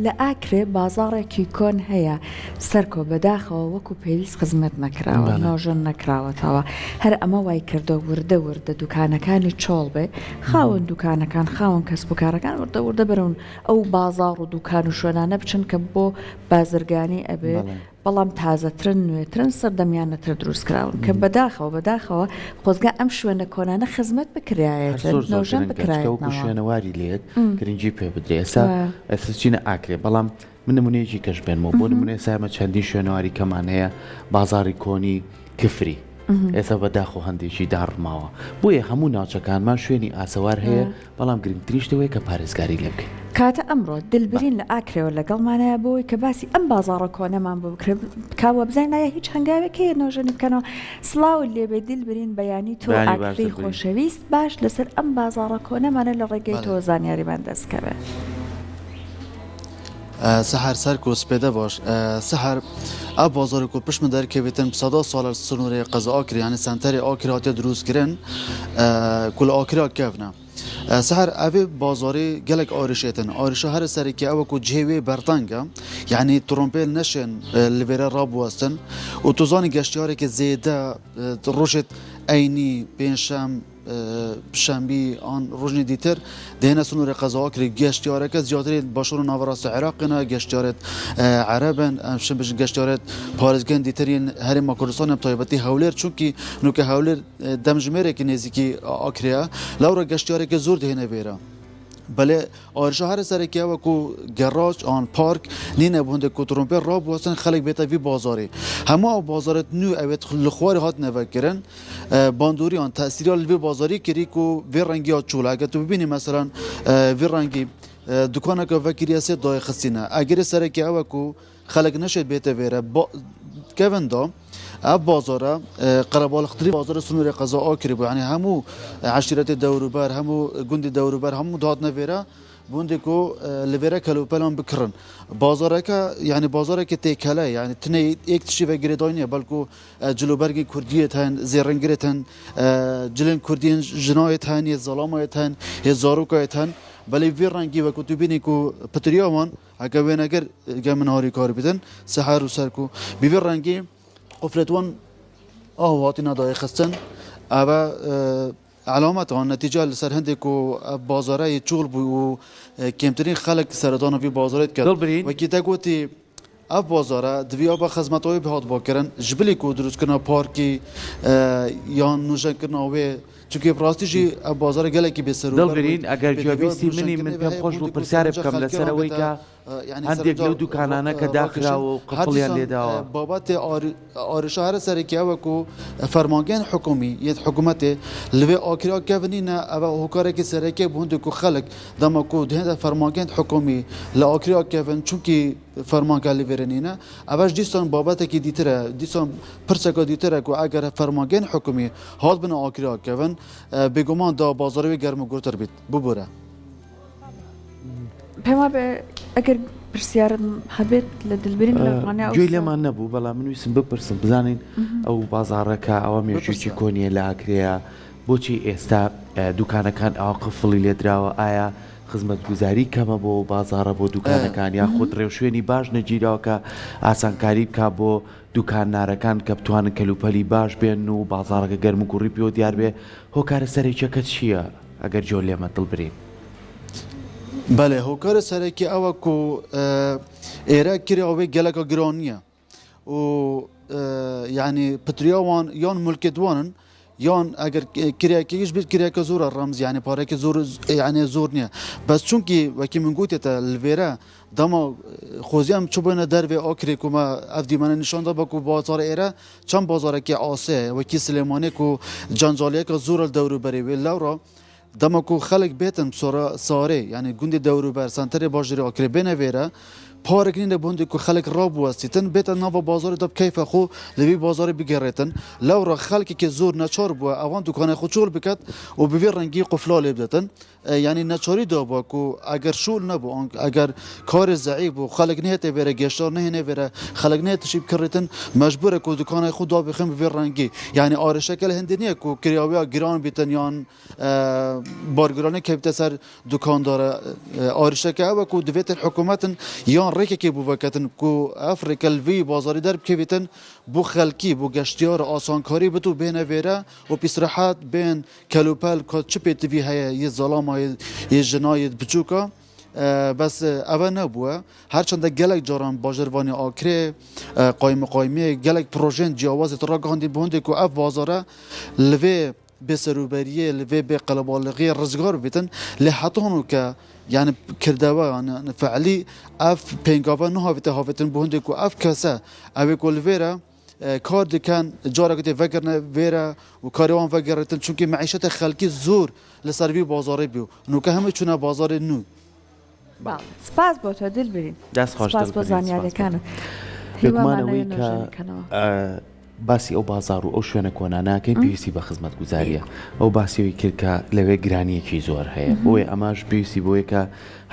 لە ئاکرێ بازاڕێکی کۆن هەیە سەرکۆ بەداخەوە وەکو پێویست خزمەت نەکراوە نۆژن نەکراوەتەوە هەر ئەمە وای کردو وردە وردە دوکانەکانی چۆڵ بێ خاوەن دوکانەکان خاوەن کەسب و کارەکان وردە وردە بەرەون ئەو بازاڕ و دوکان و شوێنانە بچن کە بۆ بازرگانی ئەبێ بەڵام تازەترن نوێترن سەردەمیانەتر دروستکراون کە بەداخەوە خۆزگا ئەم شوێنە کۆنانە خزمەت بکرایەت نۆژەن بکرایەوە شوێنەواری لێت گرنگی پێ بدرێ ئێستا چینە ئاکرێ بەڵام من نمونەیەکی کەش بێنمەوە بۆ نمونێ سامە چەندی شوێنەواری کەمان هەیە بازاری کۆنی کفری ئێستا بەداخۆ هەندێکی داڕماوە بۆیە هەموو ناوچەکانمان شوێنی ئاسەوار هەیە بەڵام گرنگتریشتەوەی کە پارێزگاری لێ بکەین کاتە ئەمڕۆ دلبرین لە ئاکرێەوە لەگەڵمانەیە بۆی کە باسی ئەم بازاڕە کۆنەمان بۆ بکرێت کاوە بزانایە هیچ هەنگاوێکەیە نۆژەنی بکەنەوە سڵاو لێبێ دلبرین بەیانی تۆ ئاکری خۆشەویست باش لەسەر ئەم بازاڕە کۆنەمانە لە ڕێگەی تۆ زانیاریمان دەستکەوێ سەحر سەر و سپێدە باش سەحر ئا بازارێک و پشمە دەرکەوێتن سەدا ساڵە سنوورێ قەزا ئاکری یانی سنتەری ئاکری هاتیە دروستکردن کو لە ئاکریا کەڤنە سەحر ئەvê بازارê gelek arişêtin arişa her serekî ew ku cihêwê bertanga yani trompêl neşên li vêre rabwestin û tu zanî geştyarekî zêde rojê eynî pênşem şembî an rojnê dîtir dihêne sunûrê qeza akirî geştyareke ziyadî başûra naverasta Iraqê ne geştyaret Erebin em şim bijin geştyaret parêzgehên dîtirîn Herêma Kurdistanê em taybetî Hewlêr çunkî nûkê Hewlêr demjimêrekî nêzîkî akirê ye lewra geştyarekê zor dihêne vêre بله آرشا هر سر که و کو گراج آن پارک نینه بونده کو ترومپه راب واسن خلق بیت وی بازاری همه بازارت نو اوت لخوار هات نوکرن باندوری آن تأثیری وی بازاری کری کو وی رنگی ها چوله اگه تو ببینی مثلا وی رنگی دکانه که وکریه سه دای خسینه اگر سر که و کو خلق نشد بیت ویره کون دا اب بازاره قربال خطری بازار سنوری قضا آکری بود یعنی همو عشیرت دوروبر همو گوند دوروبر همو داد نویره بوندی کو لویره کلو پلان بکرن بازاره که یعنی بازاره که تکله یعنی تنه یک تشی و گریدانیه بلکو جلوبرگی کردیت هن زیرنگریت هن جلن کردین جنایت هن یا ظلامایت هن یا زاروکایت هن بله وی رنگی و کتبینی کو پتریاوان اگه وینگر گمن هاری کار بیدن سحر و سرکو بیوی رنگی قفلتوان هاتینا دای خستن اما علامت آن نتیجه لسر هندی کو بازاره چول بو و کمترین خلق سردان وی بازارت کرد و کی تگوتی اف بازاره دویا با خدماتوی بهات باکرن جبلی کو دروست کنا پارکی یا نوشن کنا و چونکه پراستیجی بازار گله کی بسرو دلبرین اگر جوابیستی من پیم خوش بو پرسیار بکم لسر وی که هندێک لەو دوکانانە کە داخراوە و قفڵیان لێداوە بابەتی ئارشا هەرە سەرێکیە وەکو فەرمانگەیان حکومی یەک حکوومەتێ لەوێ ئاکریا کەڤنینە ئەوە هۆکارێکی سەرەکیە بۆ هەندێک و خەڵک دەمەکو هێندە فەرمانگەیان حکومی لە ئاکریا کەڤن چونکی فەرمانگە لێڤێرنینە ئەوەش دیسان بابەتێکی دیترە دیسان پرسێکە دیترە و ئەگەر فەرمانگەیان حکومی هات بنە ئاکریا کەڤن بێگومان دا بازاڕەوەی گەرم و گورتر بیت ببورە پێما بێ ئەگەر پرسیارم هەبێت لە دلبرین گوێی لێمان نەبوو بەڵام من ویسم بپرسم بزانین ئەو بازاڕەکە ئەوە مێژووی کۆنیە لە ئاکرەیە بۆچی ئێستا دوکانەکان ئەو قفڵی لێدراوە ئایا خزمەتگوزاری کەمە بۆ بازاڕە بۆ دوکانەکان یا خۆت ڕێوشوێنی باش نەگیراوکە ئاسانکاری بکە بۆ دوکانارەکان کە بتوانن کەلوپەلی باش بێن و بازاڕەکە گەرم و کوڕی پێوە دیار بێ هۆکارە سەرێکیەکە چییە ئەگەر جۆ لێمە دڵبرین بله هۆکارە سەرەکی ئەوە کو ئێرە کراوێ geleka giraniye û yani pitriyawan yan mulkêdwanin yan eger kiryekî ji bir kiryeke zor e remz yani parekî zor yani zor niye bes çunkî wekî min gotê te li vêre dema xweziyam çûbûne dervê akirê ku me ev dîmene nîşan da ku bazar êre çend bazarekî asê wekî Silêmanê ku cancaliyeka zor li dewroberê wê lewra دما کو خلق بیتن ساره یعنی گوندی دوروبر سنتر باجری آکری بینه ویره پارک نینه بوندی کو خلق راب وستیتن بیتن نوا بازار دب کیف خو لوی بازار بگریتن لورا خلقی که زور نچار بو اوان دکان خو چول بکد و بوی رنگی قفلال بدتن یعنی نچاری دا با کو اگر شول نبو اگر کار ضعیف و خلق نهت ویره گشتار نه ویره خلق نهت شیب کردن مجبور کو دکان خو دا بخم بوی رنگی یعنی آر شکل هندنیه کو کریاویا گران بیتن یان بارگرانه که بتسر دکاندار آرشه که و کو دویت الحکومت یان ریک که بو وقتن کو افریقا وی بازاری در که بیتن بو خلکی بو گشتیار آسانکاری بتو بین ویره و پیسرحات بین کلوپل که چپیت وی هیا یه ظلام یه جنایت بچوکا بس اول نبوده هرچند گلک جاران باجروانی آکره قایمه گلک پروژن جواز ترا گاندی بونده که اف بازاره لوی به سروبریه لوی به قلبالغی رزگار بیتن لحتانو که یعنی کردوا یعنی فعلی اف پنگاوا نه هافتن بونده که اف کسا اوی کل ویرا کار دکن جارا کتی وگرنه ویرا و کاریوان وگرتن چونکه معیشت خلکی زور لسروی بازاره بیو نو که همه چونه بازار نو سپاس بۆ تۆ دل برین سپاس بۆ زانیاریەکانت پێکمانەوەی کە باسی ئەو بازار و ئەو شوێنە کۆناناکەی پێویستی بە خزمەت گوزاریە ئەو باسیەوەی کرد کە لەوێ گرانیەکی زۆر هەیە بۆیە ئەماش پێویستی بۆیە کە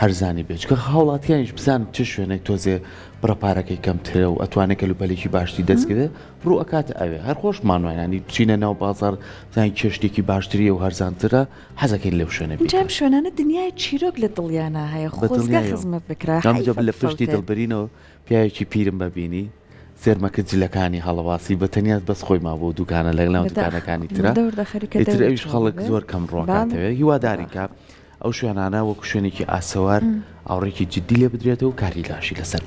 هەرزانی بێت کە هاوڵاتیانیش بزان چ شوێنێک تۆزێ بڕەپارەکەی کەمترە و ئەتوانێت کەلوپەلێکی باشتی دەستکردێت ڕوو ئەکاتە ئەوێ هەر خۆشمانوانانی بچینە ناو بازار زانی کێشتێکی باشتریە و هەرزانترە حەزەکەین لەو شوێنە جام شوێنانە دنیای چیرۆک لە دڵیانە هەیە خۆزگە خزمەت بکرا لە پشتی دڵبرینەوە پیاوێکی پیرم ببینی سێرمەکە جلەکانی هەڵەواسی بە تەنیات بەس خۆی ما بۆ دوکانە لەگەڵ دوکانەکانی ترە ئەویش خەڵک زۆر کەم ڕۆکاتەوێ هیواداری کە ئەو شوێنانە وەکو شوێنێکی ئاسەوار ئاوڕێکی جددی لێ بدرێتەوە و کاری لاشی لەسەر